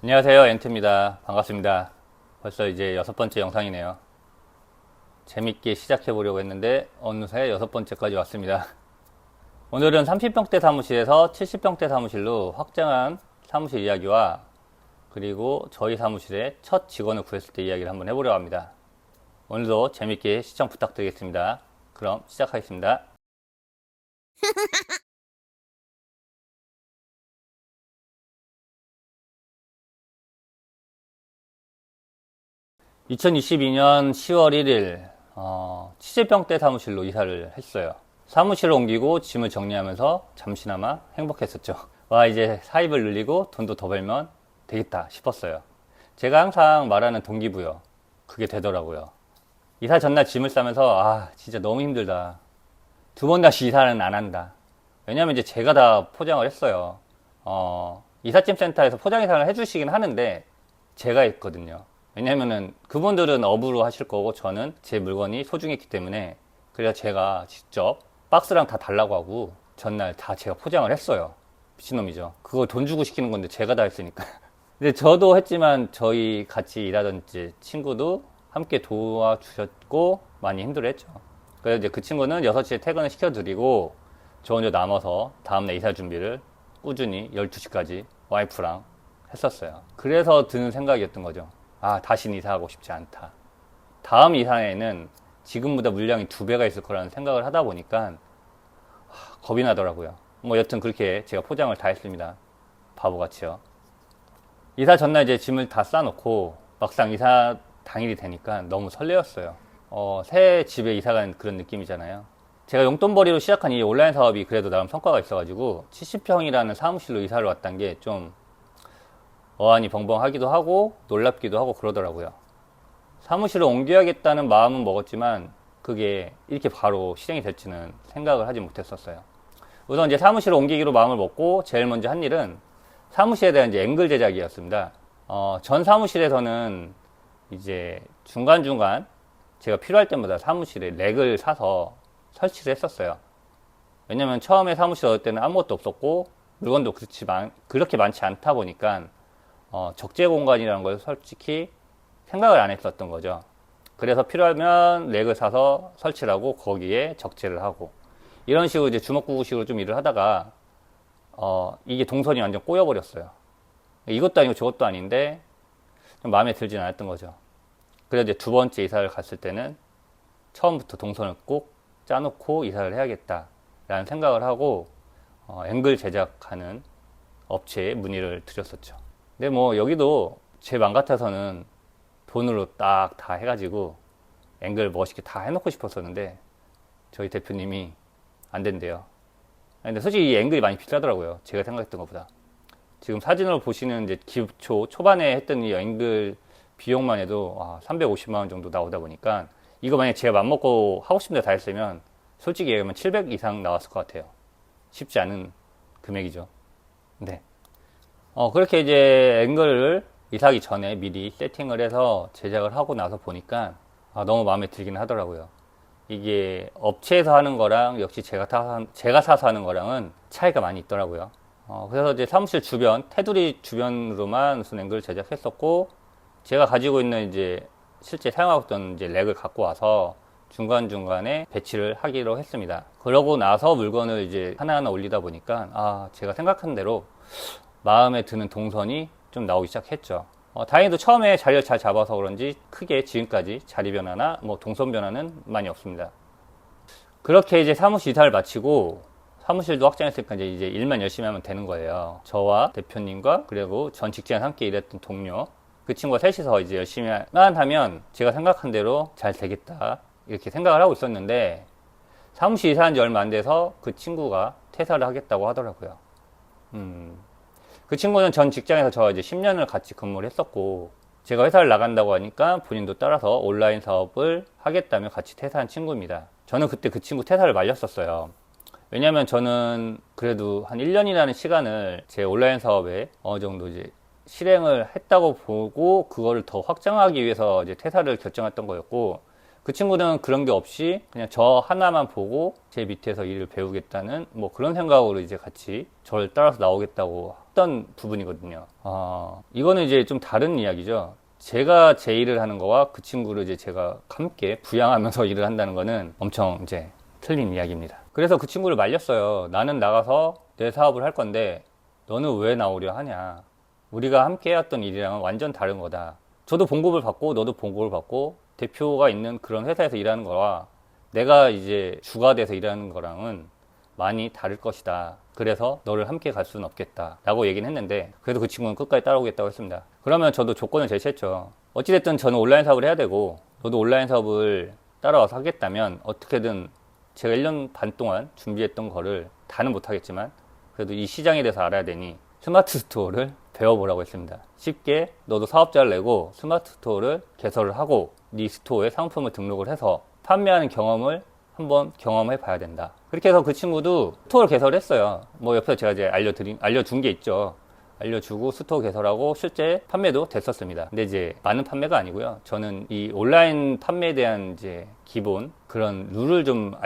안녕하세요, 엔트입니다. 반갑습니다. 벌써 이제 6번째 영상이네요. 재밌게 시작해 보려고 했는데 어느새 6번째까지 왔습니다. 오늘은 30평대 사무실에서 70평대 사무실로 확장한 사무실 이야기와 그리고 저희 사무실에 첫 직원을 구했을 때 이야기를 한번 해보려고 합니다. 오늘도 재밌게 시청 부탁드리겠습니다. 그럼 시작하겠습니다. 2022년 10월 1일 70평대 사무실로 이사를 했어요. 사무실을 옮기고 짐을 정리하면서 잠시나마 행복했었죠. 와, 이제 사입을 늘리고 돈도 더 벌면 되겠다 싶었어요. 제가 항상 말하는 동기부여, 그게 되더라고요. 이사 전날 짐을 싸면서 진짜 너무 힘들다. 두 번 다시 이사는 안 한다. 왜냐면 이제 제가 다 포장을 했어요. 이삿짐 센터에서 포장 이사를 해주시긴 하는데 제가 했거든요. 왜냐면은 그분들은 업으로 하실 거고 저는 제 물건이 소중했기 때문에, 그래서 제가 직접 박스랑 다 달라고 하고 전날 다 제가 포장을 했어요. 미친놈이죠. 그거 돈 주고 시키는 건데 제가 다 했으니까. 근데 저도 했지만 저희 같이 일하던 이제 친구도 함께 도와주셨고 많이 힘들어했죠. 그래서 이제 그 친구는 6시에 퇴근을 시켜드리고 저 혼자 남아서 다음날 이사 준비를 꾸준히 12시까지 와이프랑 했었어요. 그래서 드는 생각이었던 거죠. 다시는 이사하고 싶지 않다. 다음 이사에는 지금보다 물량이 2배가 있을 거라는 생각을 하다 보니까 겁이 나더라고요. 뭐 여튼 그렇게 제가 포장을 다 했습니다. 바보같이요. 이사 전날 이제 짐을 다 싸놓고 막상 이사 당일이 되니까 너무 설레었어요. 새 집에 이사 간 그런 느낌이잖아요. 제가 용돈벌이로 시작한 이 온라인 사업이 그래도 나름 성과가 있어가지고 70평이라는 사무실로 이사를 왔던 게 좀 어안이 벙벙하기도 하고 놀랍기도 하고 그러더라고요. 사무실을 옮겨야겠다는 마음은 먹었지만 그게 이렇게 바로 실행이 될지는 생각을 하지 못했었어요. 우선 이제 사무실을 옮기기로 마음을 먹고 제일 먼저 한 일은 사무실에 대한 이제 앵글 제작이었습니다. 전 사무실에서는 이제 중간중간 제가 필요할 때마다 사무실에 렉을 사서 설치를 했었어요. 왜냐면 처음에 사무실 얻을 때는 아무것도 없었고 물건도 그렇게 많지 않다 보니까 적재 공간이라는 걸 솔직히 생각을 안 했었던 거죠. 그래서 필요하면 렉을 사서 설치를 하고 거기에 적재를 하고 이런 식으로 이제 주먹구구식으로 좀 일을 하다가 이게 동선이 완전 꼬여버렸어요. 이것도 아니고 저것도 아닌데 좀 마음에 들진 않았던 거죠. 그래서 이제 두 번째 이사를 갔을 때는 처음부터 동선을 꼭 짜놓고 이사를 해야겠다라는 생각을 하고 앵글 제작하는 업체에 문의를 드렸었죠. 근데 뭐 여기도 제 맘 같아서는 돈으로 딱 다 해가지고 앵글 멋있게 다 해놓고 싶었었는데 저희 대표님이 안 된대요. 근데 솔직히 이 앵글이 많이 비싸더라고요. 제가 생각했던 것보다. 지금 사진으로 보시는 이제 초반에 했던 이 앵글 비용만 해도 350만 원 정도 나오다 보니까 이거 만약에 제가 맘먹고 하고 싶은 데 다 했으면 솔직히 얘기하면 700 이상 나왔을 것 같아요. 쉽지 않은 금액이죠. 네. 그렇게 이제 앵글을 이사하기 전에 미리 세팅을 해서 제작을 하고 나서 보니까 너무 마음에 들긴 하더라고요. 이게 업체에서 하는 거랑 역시 제가 사서 하는 거랑은 차이가 많이 있더라고요. 그래서 이제 사무실 주변, 테두리 주변으로만 무슨 앵글을 제작했었고, 제가 가지고 있는 이제 실제 사용하고 있던 이제 렉을 갖고 와서 중간중간에 배치를 하기로 했습니다. 그러고 나서 물건을 이제 하나하나 올리다 보니까 제가 생각한 대로 마음에 드는 동선이 좀 나오기 시작했죠. 다행히도 처음에 자리를 잘 잡아서 그런지 크게 지금까지 자리 변화나 뭐 동선 변화는 많이 없습니다. 그렇게 이제 사무실 이사를 마치고 사무실도 확장했으니까 이제 일만 열심히 하면 되는 거예요. 저와 대표님과 그리고 전 직장에 함께 일했던 동료, 그 친구가 셋이서 이제 열심히만 하면 제가 생각한 대로 잘 되겠다 이렇게 생각을 하고 있었는데, 사무실 이사한 지 얼마 안 돼서 그 친구가 퇴사를 하겠다고 하더라고요. 그 친구는 전 직장에서 저 이제 10년을 같이 근무를 했었고, 제가 회사를 나간다고 하니까 본인도 따라서 온라인 사업을 하겠다며 같이 퇴사한 친구입니다. 저는 그때 그 친구 퇴사를 말렸었어요. 왜냐면 저는 그래도 한 1년이라는 시간을 제 온라인 사업에 어느 정도 이제 실행을 했다고 보고 그거를 더 확장하기 위해서 이제 퇴사를 결정했던 거였고, 그 친구는 그런 게 없이 그냥 저 하나만 보고 제 밑에서 일을 배우겠다는 뭐 그런 생각으로 이제 같이 저를 따라서 나오겠다고 했던 부분이거든요. 이거는 이제 좀 다른 이야기죠. 제가 제 일을 하는 거와 그 친구를 이제 제가 함께 부양하면서 일을 한다는 거는 엄청 이제 틀린 이야기입니다. 그래서 그 친구를 말렸어요. 나는 나가서 내 사업을 할 건데 너는 왜 나오려 하냐. 우리가 함께 해왔던 일이랑은 완전 다른 거다. 저도 봉급을 받고 너도 봉급을 받고 대표가 있는 그런 회사에서 일하는 거와 내가 이제 주가 돼서 일하는 거랑은 많이 다를 것이다. 그래서 너를 함께 갈 수는 없겠다 라고 얘기는 했는데, 그래도 그 친구는 끝까지 따라오겠다고 했습니다. 그러면 저도 조건을 제시했죠. 어찌됐든 저는 온라인 사업을 해야 되고 너도 온라인 사업을 따라와서 하겠다면 어떻게든 제가 1년 반 동안 준비했던 거를 다는 못하겠지만 그래도 이 시장에 대해서 알아야 되니 스마트 스토어를 배워보라고 했습니다. 쉽게 너도 사업자를 내고 스마트 스토어를 개설을 하고 네 스토어에 상품을 등록을 해서 판매하는 경험을 한번 경험해 봐야 된다. 그렇게 해서 그 친구도 스토어를 개설했어요. 뭐 옆에서 제가 이제 알려준 게 있죠. 알려주고 스토어 개설하고 실제 판매도 됐었습니다. 근데 이제 많은 판매가 아니고요. 저는 이 온라인 판매에 대한 이제 기본 그런 룰을 좀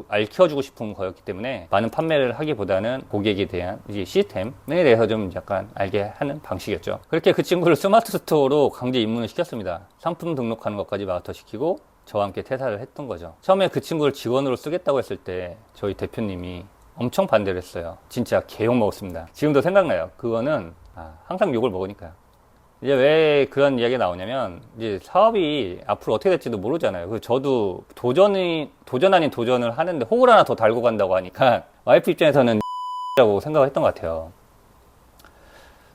알려주고 싶은 거였기 때문에 많은 판매를 하기보다는 고객에 대한 이제 시스템에 대해서 좀 약간 알게 하는 방식이었죠. 그렇게 그 친구를 스마트 스토어로 강제 입문을 시켰습니다. 상품 등록하는 것까지 마스터 시키고 저와 함께 퇴사를 했던 거죠. 처음에 그 친구를 직원으로 쓰겠다고 했을 때 저희 대표님이 엄청 반대를 했어요. 진짜 개욕 먹었습니다. 지금도 생각나요. 그거는 항상 욕을 먹으니까요. 이제 왜 그런 이야기가 나오냐면 이제 사업이 앞으로 어떻게 될지도 모르잖아요. 그래서 저도 도전 아닌 도전을 하는데 혹을 하나 더 달고 간다고 하니까 와이프 입장에서는 라고 생각을 했던 것 같아요.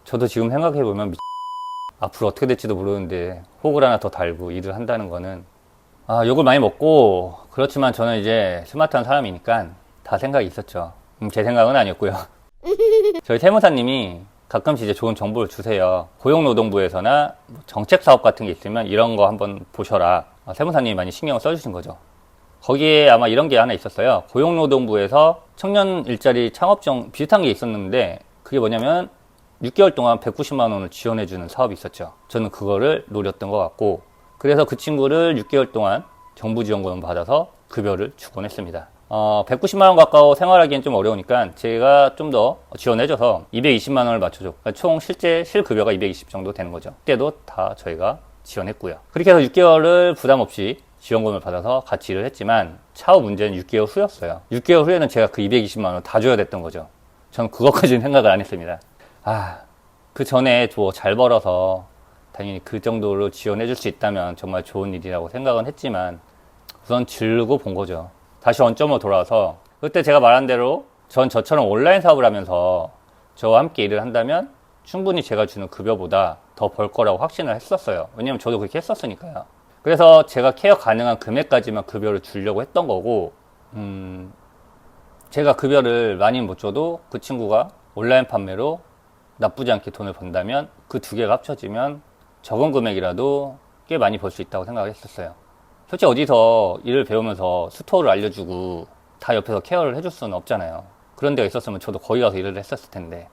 저도 지금 생각해보면 앞으로 어떻게 될지도 모르는데 혹을 하나 더 달고 일을 한다는 거는 욕을 많이 먹고, 그렇지만 저는 이제 스마트한 사람이니까 다 생각이 있었죠. 제 생각은 아니었고요. 저희 세무사님이 가끔씩 이제 좋은 정보를 주세요. 고용노동부에서나 정책사업 같은 게 있으면 이런 거 한번 보셔라. 세무사님이 많이 신경을 써주신 거죠. 거기에 아마 이런 게 하나 있었어요. 고용노동부에서 청년 일자리 창업정 비슷한 게 있었는데 그게 뭐냐면 6개월 동안 190만 원을 지원해주는 사업이 있었죠. 저는 그거를 노렸던 것 같고, 그래서 그 친구를 6개월 동안 정부 지원금을 받아서 급여를 주곤 했습니다. 190만 원 가까워 생활하기엔 좀 어려우니까 제가 좀 더 지원해줘서 220만 원을 맞춰줬고, 그러니까 총 실제 실급여가 220 정도 되는 거죠. 그때도 다 저희가 지원했고요. 그렇게 해서 6개월을 부담 없이 지원금을 받아서 같이 일을 했지만 차후 문제는 6개월 후였어요. 6개월 후에는 제가 그 220만 원을 다 줘야 됐던 거죠. 저는 그것까지는 생각을 안 했습니다. 그 전에 잘 벌어서 당연히 그 정도로 지원해줄 수 있다면 정말 좋은 일이라고 생각은 했지만 우선 지르고 본 거죠. 다시 원점으로 돌아와서 그때 제가 말한 대로 전 저처럼 온라인 사업을 하면서 저와 함께 일을 한다면 충분히 제가 주는 급여보다 더 벌 거라고 확신을 했었어요. 왜냐면 저도 그렇게 했었으니까요. 그래서 제가 케어 가능한 금액까지만 급여를 주려고 했던 거고, 제가 급여를 많이 못 줘도 그 친구가 온라인 판매로 나쁘지 않게 돈을 번다면 그 두 개가 합쳐지면 적은 금액이라도 꽤 많이 벌 수 있다고 생각을 했었어요. 솔직히 어디서 일을 배우면서 스토어를 알려주고 다 옆에서 케어를 해줄 수는 없잖아요. 그런 데가 있었으면 저도 거기 가서 일을 했었을 텐데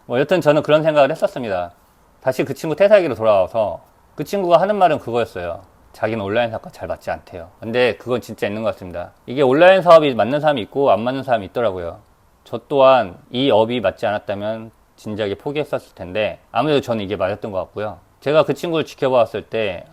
뭐 여튼 저는 그런 생각을 했었습니다. 다시 그 친구 퇴사하기로 돌아와서 그 친구가 하는 말은 그거였어요. 자기는 온라인 사업과 잘 맞지 않대요. 근데 그건 진짜 있는 것 같습니다. 이게 온라인 사업이 맞는 사람이 있고 안 맞는 사람이 있더라고요. 저 또한 이 업이 맞지 않았다면 진작에 포기했었을 텐데 아무래도 저는 이게 맞았던 것 같고요. 제가 그 친구를 지켜봤을 때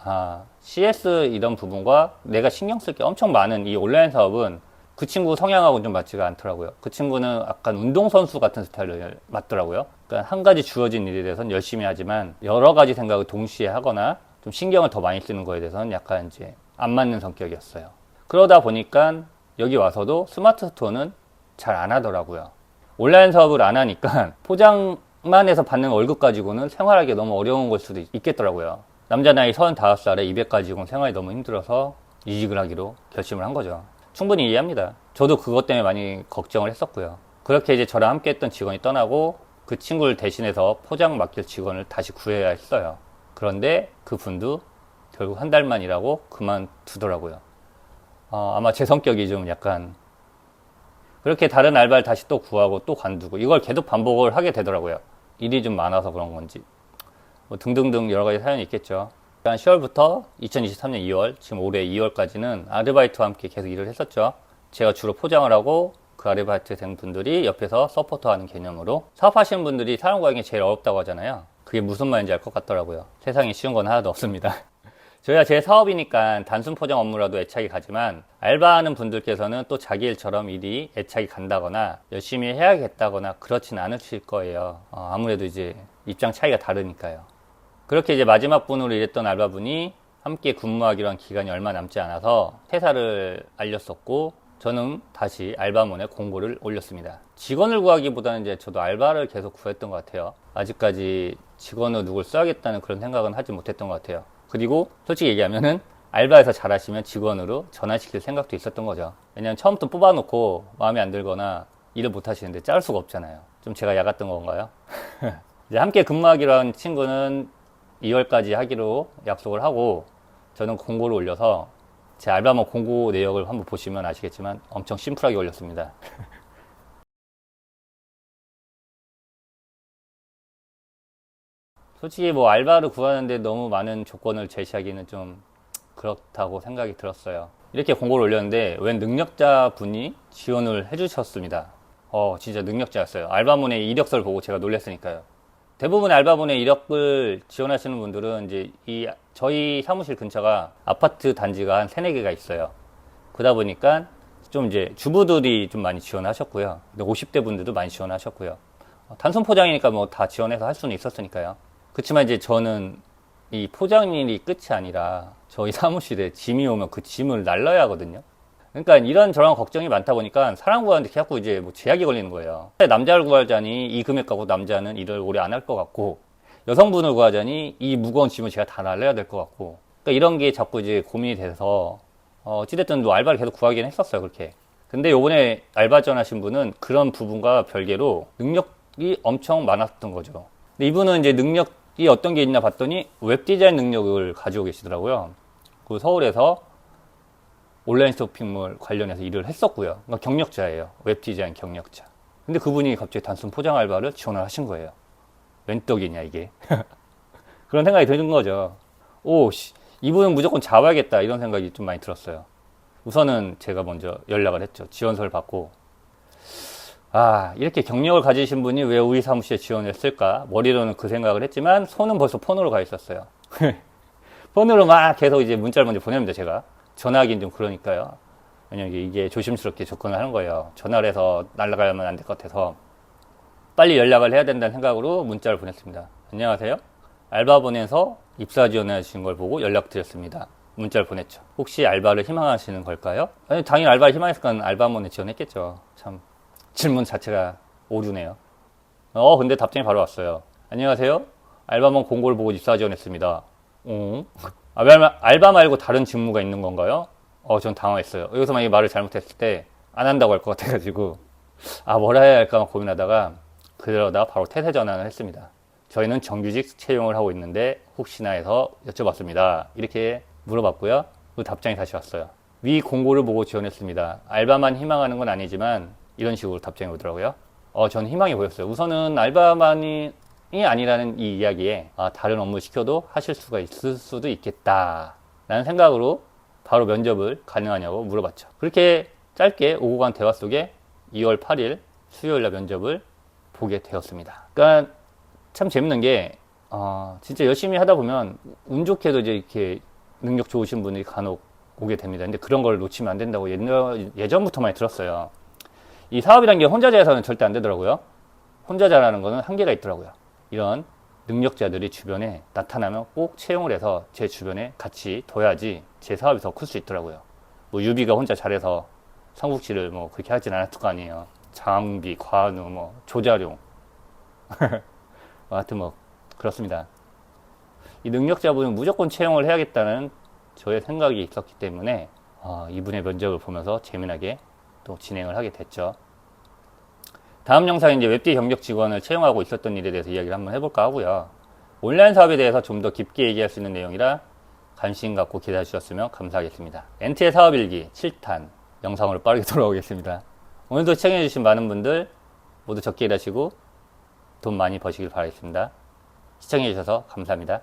CS 이런 부분과 내가 신경 쓸 게 엄청 많은 이 온라인 사업은 그 친구 성향하고는 좀 맞지가 않더라고요. 그 친구는 약간 운동선수 같은 스타일을 맞더라고요. 그러니까 한 가지 주어진 일에 대해서는 열심히 하지만 여러 가지 생각을 동시에 하거나 좀 신경을 더 많이 쓰는 거에 대해서는 약간 이제 안 맞는 성격이었어요. 그러다 보니까 여기 와서도 스마트 스토어는 잘 안 하더라고요. 온라인 사업을 안 하니까 포장만 해서 받는 월급 가지고는 생활하기 너무 어려운 걸 수도 있겠더라고요. 남자 나이 35살에 200 가지고는 생활이 너무 힘들어서 이직을 하기로 결심을 한 거죠. 충분히 이해합니다. 저도 그것 때문에 많이 걱정을 했었고요. 그렇게 이제 저랑 함께 했던 직원이 떠나고 그 친구를 대신해서 포장 맡길 직원을 다시 구해야 했어요. 그런데 그 분도 결국 한 달만 일하고 그만두더라고요. 아마 제 성격이 좀 약간 그렇게 다른 알바를 다시 또 구하고 또 관두고 이걸 계속 반복을 하게 되더라고요. 일이 좀 많아서 그런 건지 뭐 등등등 여러 가지 사연이 있겠죠. 한 10월부터 2023년 2월, 지금 올해 2월까지는 아르바이트와 함께 계속 일을 했었죠. 제가 주로 포장을 하고 그 아르바이트생 분들이 옆에서 서포터하는 개념으로. 사업하시는 분들이 사람 구하는 게 제일 어렵다고 하잖아요. 그게 무슨 말인지 알 것 같더라고요. 세상에 쉬운 건 하나도 없습니다. 저희가 제 사업이니까 단순 포장 업무라도 애착이 가지만, 알바하는 분들께서는 또 자기 일처럼 일이 애착이 간다거나 열심히 해야겠다거나 그렇진 않으실 거예요. 아무래도 이제 입장 차이가 다르니까요. 그렇게 이제 마지막 분으로 일했던 알바분이 함께 근무하기로 한 기간이 얼마 남지 않아서 퇴사를 알렸었고, 저는 다시 알바몬에 공고를 올렸습니다. 직원을 구하기보다는 이제 저도 알바를 계속 구했던 것 같아요. 아직까지 직원으로 누굴 써야겠다는 그런 생각은 하지 못했던 것 같아요. 그리고 솔직히 얘기하면은 알바에서 잘하시면 직원으로 전환시킬 생각도 있었던 거죠. 왜냐면 처음부터 뽑아놓고 마음에 안 들거나 일을 못 하시는데 자를 수가 없잖아요. 좀 제가 야갔던 건가요? 이제 함께 근무하기로 한 친구는 2월까지 하기로 약속을 하고, 저는 공고를 올려서, 제 알바몬 공고 내역을 한번 보시면 아시겠지만 엄청 심플하게 올렸습니다. 솔직히 뭐 알바를 구하는데 너무 많은 조건을 제시하기는 좀 그렇다고 생각이 들었어요. 이렇게 공고를 올렸는데 웬 능력자 분이 지원을 해주셨습니다. 진짜 능력자였어요. 알바몬의 이력서를 보고 제가 놀랐으니까요. 대부분 알바몬의 이력을 지원하시는 분들은 이제 저희 사무실 근처가 아파트 단지가 한 3-4개가 있어요. 그러다 보니까 좀 이제 주부들이 좀 많이 지원하셨고요. 50대 분들도 많이 지원하셨고요. 단순 포장이니까 뭐 다 지원해서 할 수는 있었으니까요. 그렇지만 이제 저는 이 포장 일이 끝이 아니라 저희 사무실에 짐이 오면 그 짐을 날라야 하거든요. 그러니까 이런저런 걱정이 많다 보니까 사람 구하는데 자꾸 이제 뭐 제약이 걸리는 거예요. 남자를 구하자니 이 금액 갖고 남자는 일을 오래 안 할 것 같고, 여성분을 구하자니 이 무거운 짐을 제가 다 날려야 될 것 같고, 그러니까 이런 게 자꾸 이제 고민이 돼서 어찌됐든 뭐 알바를 계속 구하긴 했었어요, 그렇게. 근데 요번에 알바 지원하신 분은 그런 부분과 별개로 능력이 엄청 많았던 거죠. 근데 이분은 이제 능력이 어떤 게 있나 봤더니 웹 디자인 능력을 가지고 계시더라고요. 그 서울에서 온라인 쇼핑몰 관련해서 일을 했었고요. 그러니까 경력자예요. 웹 디자인 경력자. 근데 그분이 갑자기 단순 포장 알바를 지원을 하신 거예요. 웬 떡이냐 이게. 그런 생각이 드는 거죠. 이분은 무조건 잡아야겠다 이런 생각이 좀 많이 들었어요. 우선은 제가 먼저 연락을 했죠. 지원서를 받고, 이렇게 경력을 가지신 분이 왜 우리 사무실에 지원을 했을까? 머리로는 그 생각을 했지만 손은 벌써 폰으로 가 있었어요. 폰으로 막 계속 이제 문자를 먼저 보냅니다, 제가. 전화하기는 좀 그러니까요. 왜냐면 이게 조심스럽게 접근을 하는 거예요. 전화를 해서 날아가면 안 될 것 같아서 빨리 연락을 해야 된다는 생각으로 문자를 보냈습니다. 안녕하세요. 알바본에서 입사 지원하신 걸 보고 연락드렸습니다. 문자를 보냈죠. 혹시 알바를 희망하시는 걸까요? 아니, 당연히 알바를 희망했으니까 알바본에 지원했겠죠. 참 질문 자체가 오류네요. 근데 답장이 바로 왔어요. 안녕하세요. 알바본 공고를 보고 입사 지원했습니다. 알바 말고 다른 직무가 있는 건가요? 전 당황했어요. 여기서 만약에 말을 잘못했을 때 안 한다고 할 것 같아가지고 뭐라 해야 할까 고민하다가 그러다 바로 태세 전환을 했습니다. 저희는 정규직 채용을 하고 있는데 혹시나 해서 여쭤봤습니다. 이렇게 물어봤고요. 그 답장이 다시 왔어요. 위 공고를 보고 지원했습니다. 알바만 희망하는 건 아니지만 이런 식으로 답장이 오더라고요. 저는 희망이 보였어요. 우선은 알바만이 아니라는 이 이야기에 다른 업무 시켜도 하실 수가 있을 수도 있겠다 라는 생각으로 바로 면접을 가능하냐고 물어봤죠. 그렇게 짧게 오고 간 대화 속에 2월 8일 수요일날 면접을 보게 되었습니다. 그러니까 참 재밌는 게 진짜 열심히 하다 보면 운 좋게도 이제 이렇게 능력 좋으신 분들이 간혹 오게 됩니다. 근데 그런 걸 놓치면 안 된다고 예전부터 많이 들었어요. 이 사업이란 게 혼자 잘해서는 절대 안 되더라고요. 혼자 잘하는 거는 한계가 있더라고요. 이런 능력자들이 주변에 나타나면 꼭 채용을 해서 제 주변에 같이 둬야지 제 사업이 더 클 수 있더라고요. 뭐 유비가 혼자 잘해서 삼국지를 뭐 그렇게 하진 않았을 거 아니에요. 장비, 관우, 조자룡. 하여튼 그렇습니다. 이 능력자분은 무조건 채용을 해야겠다는 저의 생각이 있었기 때문에 이분의 면접을 보면서 재미나게 또 진행을 하게 됐죠. 다음 영상에 이제 웹디 경력 직원을 채용하고 있었던 일에 대해서 이야기를 한번 해볼까 하고요. 온라인 사업에 대해서 좀 더 깊게 얘기할 수 있는 내용이라 관심 갖고 기다려 주셨으면 감사하겠습니다. 엔트의 사업일기 7탄 영상으로 빠르게 돌아오겠습니다. 오늘도 시청해주신 많은 분들 모두 적게 일하시고 돈 많이 버시길 바라겠습니다. 시청해주셔서 감사합니다.